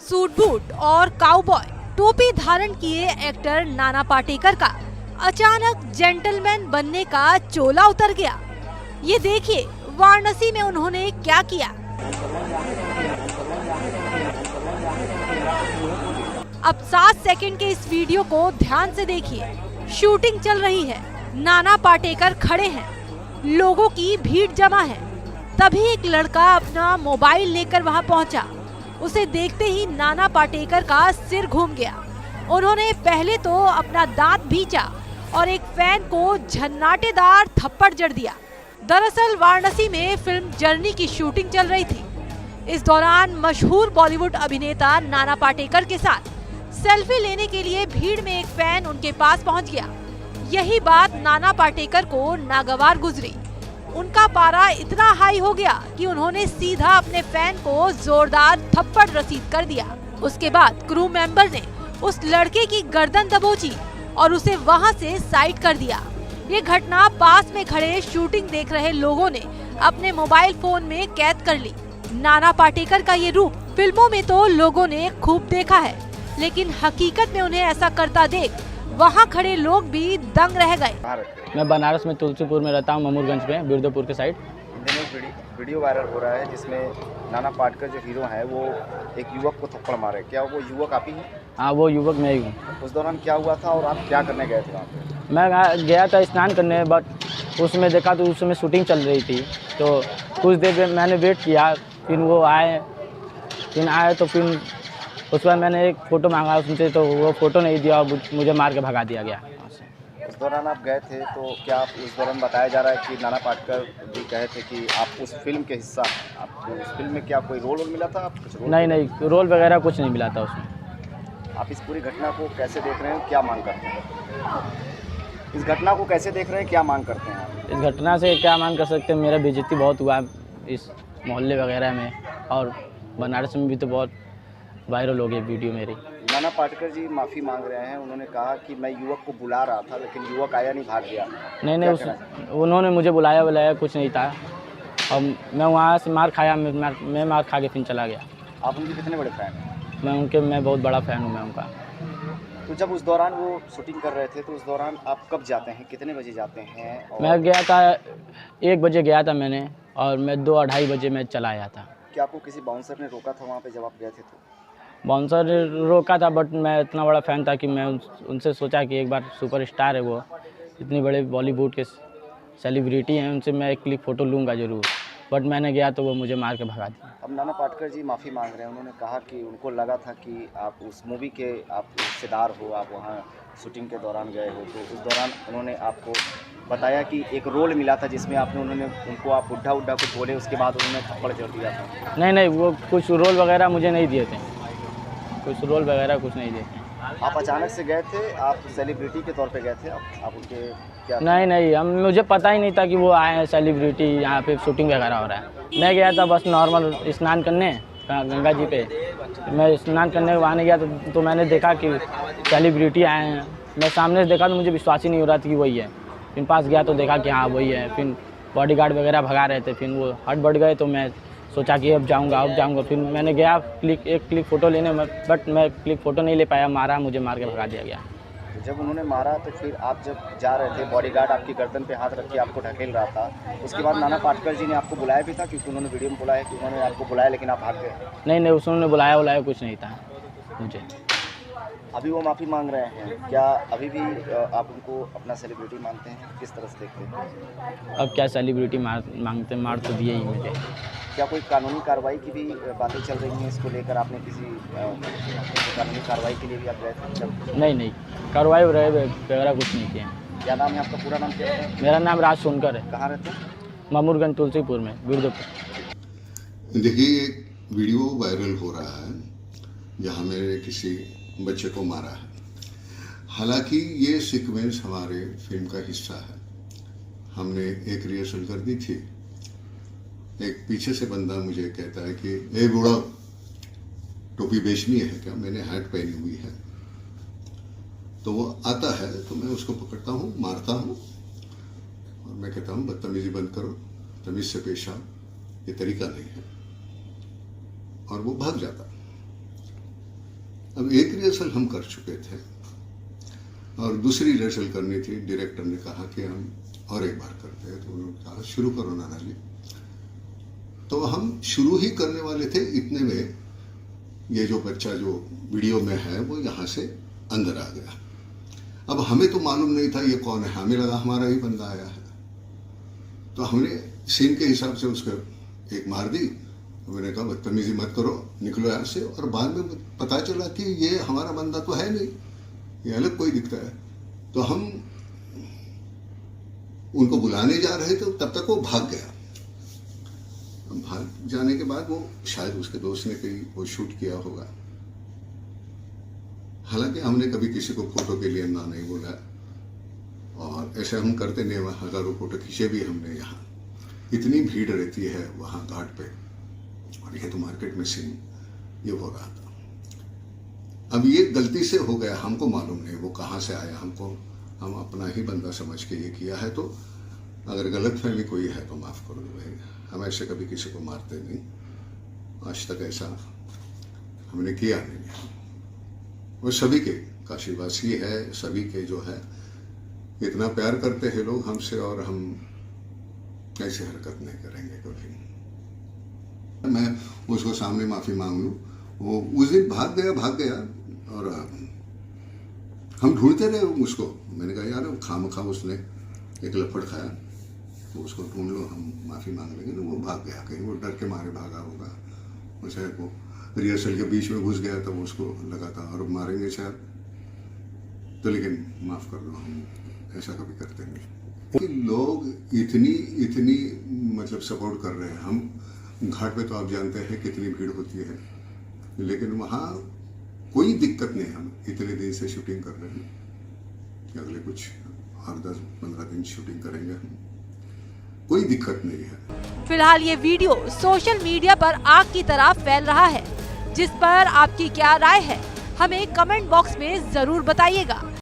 Suit boot और cowboy टोपी धारण किए एक्टर नाना पाटेकर का अचानक जेंटलमैन बनने का चोला उतर गया। ये देखिए वाराणसी में उन्होंने क्या किया। अब 7 सेकंड के इस वीडियो को ध्यान से देखिए। शूटिंग चल रही है, नाना पाटेकर खड़े हैं, लोगों की भीड़ जमा है। तभी एक लड़का अपना मोबाइल लेकर वहां पहुंचा। उसे देखते ही नाना पाटेकर का सिर घूम गया। उन्होंने पहले तो अपना दांत भींचा और एक फैन को झन्नाटेदार थप्पड़ जड़ दिया। दरअसल वाराणसी में फिल्म जर्नी की शूटिंग चल रही थी। इस दौरान मशहूर बॉलीवुड अभिनेता नाना पाटेकर के साथ सेल्फी लेने के लिए भीड़ में एक फैन उनके पास पहुंच गया। यही बात नाना पाटेकर को नागवार गुजरी। उनका पारा इतना हाई हो गया कि उन्होंने सीधा अपने फैन को जोरदार थप्पड़ रसीद कर दिया। उसके बाद क्रू मेंबर ने उस लड़के की गर्दन दबोची और उसे वहां से साइड कर दिया। ये घटना पास में खड़े शूटिंग देख रहे लोगों ने अपने मोबाइल फोन में कैद कर ली। नाना पाटेकर का ये रूप फिल्मों में तो लोगों ने खूब देखा है, लेकिन हकीकत में उन्हें ऐसा करता देख वहाँ खड़े लोग भी दंग रह गए। मैं बनारस में तुलसीपुर में रहता हूँ, ममूरगंज पे, बिरदोपुर के साइड। वीडियो वायरल हो रहा है जिसमें नाना पाटेकर जो हीरो है वो एक युवक को थप्पड़ मारे। क्या वो युवक आप ही हैं? हाँ, वो युवक मैं ही हूँ। उस दौरान क्या हुआ था और आप क्या करने गए थे वहाँ पे? मैं गया था स्नान करने, बट उसमें देखा तो उस समय शूटिंग चल रही थी, तो कुछ देर मैंने वेट किया। फिर वो आए तो फिर उस बाद मैंने एक फ़ोटो मांगा उनसे, तो वो फ़ोटो नहीं दिया और मुझे मार के भगा दिया गया। उस दौरान आप गए थे तो क्या आप उस दौरान बताया जा रहा है कि नाना पाटेकर भी कहे थे कि आप उस फिल्म के हिस्सा, आपको उस फिल्म में क्या कोई रोल मिला था? आप कुछ रोल? नहीं, रोल वगैरह कुछ नहीं मिला था उसमें। आप इस पूरी घटना को कैसे देख रहे हैं, क्या मांग करते हैं? इस घटना को कैसे देख रहे हैं, क्या मांग करते हैं आप? इस घटना से क्या मांग कर सकते हैं? मेरा बेइज्जती बहुत हुआ इस मोहल्ले वगैरह में, और बनारस में भी तो बहुत वायरल हो गई वीडियो मेरी। नाना पाटेकर जी माफ़ी मांग रहे हैं। उन्होंने कहा कि मैं युवक को बुला रहा था लेकिन युवक आया नहीं, भाग गया। नहीं, उन्होंने मुझे बुलाया कुछ नहीं था, और मैं वहाँ से मार खाया। मैं मार खा के फिर चला गया। आप उनके कितने बड़े फ़ैन हैं? मैं बहुत बड़ा फ़ैन हूँ मैं उनका। तो जब उस दौरान वो शूटिंग कर रहे थे तो उस दौरान आप कब जाते हैं, कितने बजे जाते हैं? और मैं गया था 1 बजे गया था मैंने, और मैं 2-2:30 बजे मैं चला आया था। क्या आपको किसी बाउंसर ने रोका था वहाँ पे जब आप गए थे? तो बाउंसर रोका था, बट मैं इतना बड़ा फ़ैन था कि मैं उनसे सोचा कि एक बार सुपरस्टार है वो, इतनी बड़े बॉलीवुड के सेलिब्रिटी हैं, उनसे मैं एक क्लिक फ़ोटो लूँगा ज़रूर। बट मैंने गया तो वो मुझे मार के भगा दिया। अब नाना पाटेकर जी माफ़ी मांग रहे हैं। उन्होंने कहा कि उनको लगा था कि आप उस मूवी के आप हिस्सेदार हो, आप वहाँ शूटिंग के दौरान गए हो, तो उस दौरान उन्होंने आपको बताया कि एक रोल मिला था जिसमें उनको आप बुढ़ा कुछ बोले, उसके बाद उन्होंने थप्पड़ जड़ दिया था। नहीं, वो कुछ रोल वगैरह मुझे नहीं दिए थे, कुछ रोल वगैरह कुछ नहीं दिए थे। आप अचानक से गए थे, आप सेलिब्रिटी के तौर पे गए थे, आप उनके क्या? नहीं, मुझे पता ही नहीं था कि वो आए हैं सेलिब्रिटी, यहाँ पे शूटिंग वगैरह हो रहा है। मैं गया था बस नॉर्मल स्नान करने गंगा जी पे। मैं स्नान करने आने गया तो मैंने देखा कि सेलिब्रिटी आए हैं। मैं सामने से देखा तो मुझे विश्वास ही नहीं हो रहा था कि वही है। फिर पास गया तो देखा कि हाँ वही है। फिर बॉडीगार्ड वगैरह भगा रहे थे, फिर वो हट बढ़ गए, तो मैं सोचा कि अब जाऊँगा। फिर मैंने गया एक क्लिक फ़ोटो लेने में, बट मैं क्लिक फ़ोटो नहीं ले पाया। मुझे मार के भगा दिया गया। जब उन्होंने मारा तो फिर आप जब जा रहे थे, बॉडीगार्ड आपकी गर्दन पे हाथ रख के आपको ढकेल रहा था, उसके बाद नाना पाटेकर जी ने आपको बुलाया भी था? क्योंकि उन्होंने वीडियो में बोला है कि उन्होंने आपको बुलाया लेकिन आप भाग गए। नहीं, उन्होंने बुलाया कुछ नहीं था मुझे। अभी वो माफ़ी मांग रहे हैं, क्या अभी भी आप उनको अपना सेलिब्रिटी मानते हैं? किस तरह से देखते हैं? अब क्या सेलिब्रिटी मांगते, मार तो दिए ही मुझे। क्या कोई कानूनी कार्रवाई की भी बातें चल रही हैं इसको लेकर? आपने किसी कानूनी कार्रवाई के लिए भी आप गए थे? नहीं, कार्रवाई वगैरह कुछ नहीं किए। क्या नाम है आपका? पूरा नाम क्या है? मेरा नाम राज सोनकर है। कहाँ रहते हैं? ममूरगंज तुलसीपुर में, बिरदोपुर। देखिए, एक वीडियो वायरल हो रहा है जहाँ मेरे किसी बच्चे को मारा है। हालांकि ये सीक्वेंस हमारे फिल्म का हिस्सा है। हमने एक रिहर्सल कर दी थी। एक पीछे से बंदा मुझे कहता है कि ए बूढ़ा, टोपी बेचनी है क्या? मैंने हैट पहनी हुई है। तो वो आता है तो मैं उसको पकड़ता हूँ, मारता हूँ, और मैं कहता हूँ बदतमीजी बंद करो, तमीज से पेश आओ, ये तरीका नहीं है। और वो भाग जाता। अब एक रिहर्सल हम कर चुके थे और दूसरी रिहर्सल करनी थी। डायरेक्टर ने कहा कि हम और एक बार करते हैं, तो उन्होंने कहा शुरू करो नाना जी। तो हम शुरू ही करने वाले थे, इतने में ये जो बच्चा जो वीडियो में है वो यहाँ से अंदर आ गया। अब हमें तो मालूम नहीं था ये कौन है, हमें लगा हमारा ही बंदा आया है, तो हमने सीन के हिसाब से उसको एक मार दी। मैंने कहा बदतमीजी मत करो, निकलो यहाँ से। और बाद में पता चला कि ये हमारा बंदा तो है नहीं, ये अलग कोई दिखता है। तो हम उनको बुलाने जा रहे थे, तब तक वो भाग गया। भाग जाने के बाद वो शायद उसके दोस्त ने कहीं वो शूट किया होगा। हालांकि हमने कभी किसी को फोटो के लिए ना नहीं बोला, और ऐसे हम करते नहीं, हजारों फोटो खींचे भी हमने। यहाँ इतनी भीड़ रहती है वहाँ घाट पे, और ये तो मार्केट में सीन ये हो रहा था। अब ये गलती से हो गया, हमको मालूम नहीं वो कहाँ से आया, हम अपना ही बंदा समझ के ये किया है। तो अगर गलतफहमी कोई है तो माफ कर दो भाई, हम ऐसे कभी किसी को मारते नहीं, आज तक ऐसा हमने किया नहीं। वो सभी के काशीवासी है, सभी के जो है इतना प्यार करते हैं लोग हमसे, और हम ऐसी हरकत नहीं करेंगे कभी। मैं उसको सामने माफी मांग लूं, वो उस दिन भाग गया और हम ढूंढते रहे उसको। मैंने कहा यार खामखा उसने एक लपड़ खाया, तो उसको ढूंढ लो, हम माफी मांग लेंगे। तो वो भाग गया, कहीं वो डर के मारे भागा होगा, वो शायद वो रिहर्सल के बीच में घुस गया, तब उसको लगा था और मारेंगे शायद, तो लेकिन माफ कर दो, हम ऐसा कभी करते नहीं। लोग इतनी मतलब सपोर्ट कर रहे हैं। हम घाट पे तो आप जानते हैं कितनी भीड़ होती है, लेकिन वहाँ कोई दिक्कत नहीं। हम इतने दिन से शूटिंग कर रहे हैं, अगले कुछ 8-10-15 दिन शूटिंग करेंगे हम, कोई दिक्कत नहीं है। फिलहाल ये वीडियो सोशल मीडिया पर आग की तरह फैल रहा है, जिस पर आपकी क्या राय है हमें कमेंट बॉक्स में जरूर बताइएगा।